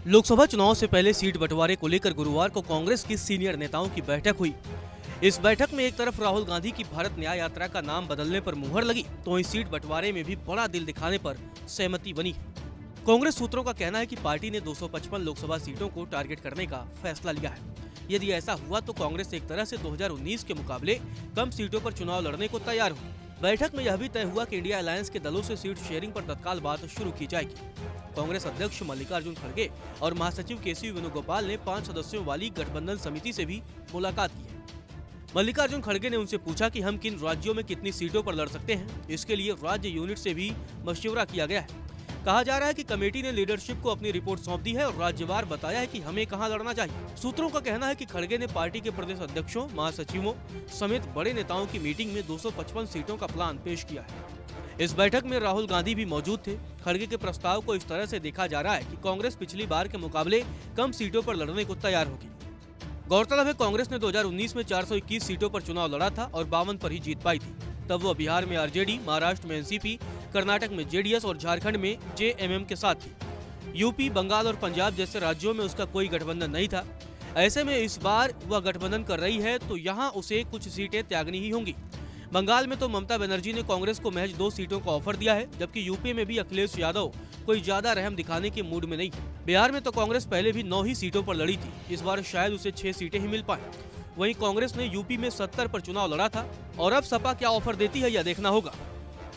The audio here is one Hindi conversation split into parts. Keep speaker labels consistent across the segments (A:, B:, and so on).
A: लोकसभा चुनाव से पहले सीट बंटवारे को लेकर गुरुवार को कांग्रेस की सीनियर नेताओं की बैठक हुई। इस बैठक में एक तरफ राहुल गांधी की भारत न्याय यात्रा का नाम बदलने पर मुहर लगी, तो इस सीट बंटवारे में भी बड़ा दिल दिखाने पर सहमति बनी। कांग्रेस सूत्रों का कहना है कि पार्टी ने 255 लोकसभा सीटों को टारगेट करने का फैसला लिया है। यदि ऐसा हुआ तो कांग्रेस एक तरह से 2019 के मुकाबले कम सीटों पर चुनाव लड़ने को तैयार होगी। बैठक में यह भी तय हुआ कि इंडिया अलायंस के दलों से सीट शेयरिंग पर तत्काल बात शुरू की जाएगी। कांग्रेस अध्यक्ष मल्लिकार्जुन खड़गे और महासचिव केसी वेणुगोपाल ने 5 सदस्यों वाली गठबंधन समिति से भी मुलाकात की है। मल्लिकार्जुन खड़गे ने उनसे पूछा कि हम किन राज्यों में कितनी सीटों पर लड़ सकते हैं। इसके लिए राज्य यूनिट से भी मशवरा किया गया है। कहा जा रहा है कि कमेटी ने लीडरशिप को अपनी रिपोर्ट सौंप दी है और राज्यवार बताया है कि हमें कहां लड़ना चाहिए। सूत्रों का कहना है कि खड़गे ने पार्टी के प्रदेश अध्यक्षों, महासचिवों समेत बड़े नेताओं की मीटिंग में 255 सीटों का प्लान पेश किया है। इस बैठक में राहुल गांधी भी मौजूद थे। खड़गे के प्रस्ताव को इस तरह से देखा जा रहा है कि कांग्रेस पिछली बार के मुकाबले कम सीटों पर लड़ने को तैयार होगी। गौरतलब है, कांग्रेस ने 2019 में 421 सीटों पर चुनाव लड़ा था और 52 पर ही जीत पाई थी। तब वह बिहार में आरजेडी, महाराष्ट्र में एनसीपी, कर्नाटक में जेडीएस और झारखंड में जेएमएम के साथ थी। यूपी, बंगाल और पंजाब जैसे राज्यों में उसका कोई गठबंधन नहीं था। ऐसे में इस बार वह गठबंधन कर रही है तो यहाँ उसे कुछ सीटें त्यागनी ही होंगी। बंगाल में तो ममता बनर्जी ने कांग्रेस को महज 2 सीटों का ऑफर दिया है, जबकि यूपी में भी अखिलेश यादव कोई ज्यादा रहम दिखाने के मूड में नहीं। बिहार में तो कांग्रेस पहले भी 9 ही सीटों पर लड़ी थी। इस बार शायद उसे 6 सीटें ही मिल पाए। वहीं कांग्रेस ने यूपी में 70 पर चुनाव लड़ा था और अब सपा क्या ऑफर देती है यह देखना होगा।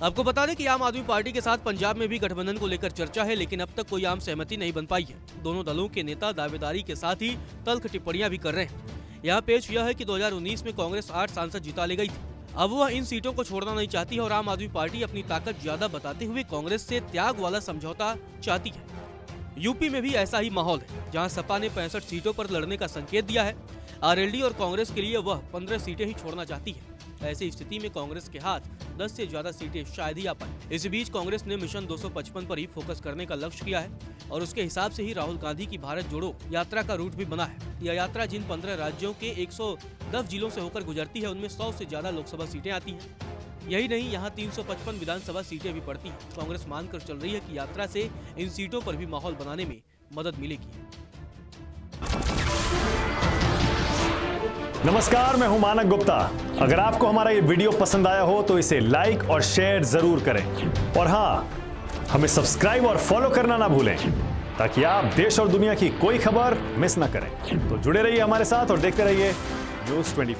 A: आपको बता दें कि आम आदमी पार्टी के साथ पंजाब में भी गठबंधन को लेकर चर्चा है, लेकिन अब तक कोई आम सहमति नहीं बन पाई है। दोनों दलों के नेता दावेदारी के साथ ही तल्ख टिप्पणियां भी कर रहे हैं। यहाँ पेश यह है कि 2019 में कांग्रेस 8 सांसद जिता ले गई थी। अब वह इन सीटों को छोड़ना नहीं चाहती है और आम आदमी पार्टी अपनी ताकत ज्यादा बताते हुए कांग्रेस से त्याग वाला समझौता चाहती है। यूपी में भी ऐसा ही माहौल है, जहां सपा ने 65 सीटों पर लड़ने का संकेत दिया है। आरएलडी और कांग्रेस के लिए वह 15 सीटें ही छोड़ना चाहती है। ऐसी स्थिति में कांग्रेस के हाथ 10 से ज्यादा सीटें शायद ही आ पाए। इस बीच कांग्रेस ने मिशन 255 पर ही फोकस करने का लक्ष्य किया है और उसके हिसाब से ही राहुल गांधी की भारत जोड़ो यात्रा का रूट भी बना है। यह यात्रा जिन 15 राज्यों के 110 जिलों से होकर गुजरती है, उनमें 100 से ज्यादा लोकसभा सीटें आती हैं। यही नहीं, यहाँ 355 विधानसभा सीटें भी पड़ती हैं। कांग्रेस मानकर चल रही है कि यात्रा से इन सीटों पर भी माहौल बनाने में मदद मिलेगी।
B: नमस्कार, मैं हूं मानक गुप्ता। अगर आपको हमारा ये वीडियो पसंद आया हो तो इसे लाइक और शेयर जरूर करें और हाँ, हमें सब्सक्राइब और फॉलो करना ना भूलें ताकि आप देश और दुनिया की कोई खबर मिस ना करें। तो जुड़े रहिए हमारे साथ और देखते रहिए News 24।